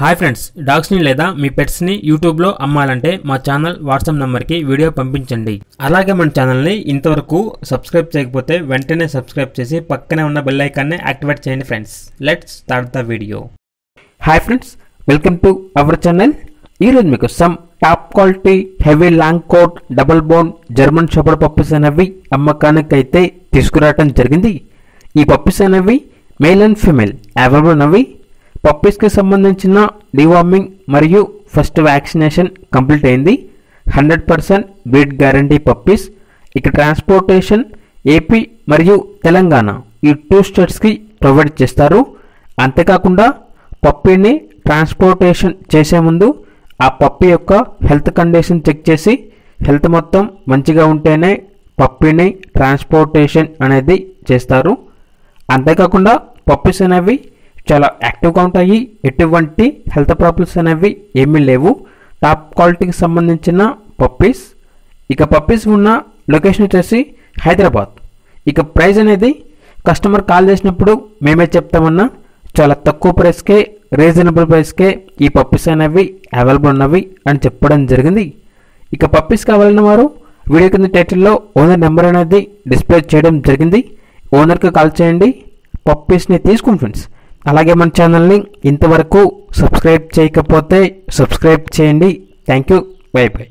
Hi friends, డాగ్స్ని లేదా మీ పెట్స్ని యూట్యూబ్లో అమ్మాలంటే మా ఛానల్ వాట్సాప్ నెంబర్కి వీడియో పంపించండి. అలాగే మన ఛానల్ని ఇంతవరకు సబ్స్క్రైబ్ చేయకపోతే వెంటనే సబ్స్క్రైబ్ చేసి పక్కనే ఉన్న బెల్ ఐకాన్ని యాక్టివేట్ చేయండి friends. Let's start the video. Hi friends, welcome to our channel. ఈరోజు మీకు some top quality heavy long coat double bone German shepherd puppies అనేవి అమ్మకానికి అయితే తీసుకురావడం జరిగింది. ఈ పప్పీస్ అనేవి మేల్ అండ్ ఫీమేల్ అవైలబుల్ ఉన్నవి. పప్పీస్కి సంబంధించిన డివార్మింగ్ మరియు ఫస్ట్ వ్యాక్సినేషన్ కంప్లీట్ అయింది. 100% బ్రీడ్ గ్యారంటీ పప్పీస్. ఇక ట్రాన్స్పోర్టేషన్ ఏపీ మరియు తెలంగాణ ఈ 2 స్టేట్స్కి ప్రొవైడ్ చేస్తారు. అంతేకాకుండా పప్పీని ట్రాన్స్పోర్టేషన్ చేసే ముందు ఆ పప్పీ యొక్క హెల్త్ కండిషన్ చెక్ చేసి హెల్త్ మొత్తం మంచిగా ఉంటేనే పప్పీని ట్రాన్స్పోర్టేషన్ అనేది చేస్తారు. అంతేకాకుండా పప్పీస్ అనేవి చాలా యాక్టివ్గా ఉంటాయి. ఎటువంటి హెల్త్ ప్రాబ్లమ్స్ అనేవి ఏమీ లేవు. టాప్ క్వాలిటీకి సంబంధించిన పప్పీస్. ఇక పప్పీస్ ఉన్న లొకేషన్ వచ్చేసి హైదరాబాద్. ఇక ప్రైస్ అనేది కస్టమర్ కాల్ చేసినప్పుడు మేమే చెప్తామన్నా చాలా తక్కువ ప్రైస్కే, రీజనబుల్ ప్రైస్కే ఈ పప్పీస్ అనేవి అవైలబుల్ ఉన్నవి అని చెప్పడం జరిగింది. ఇక పప్పీస్ కావాలన్న వారు వీడియో కింద టైటిల్లో ఓనర్ నెంబర్ అనేది డిస్ప్లే చేయడం జరిగింది. ఓనర్కి కాల్ చేయండి, పప్పీస్ని తీసుకోండి ఫ్రెండ్స్. అలాగే మన ఛానల్ని ఇంతవరకు సబ్స్క్రైబ్ చేయకపోతే సబ్స్క్రైబ్ చేయండి. Thank you. By by.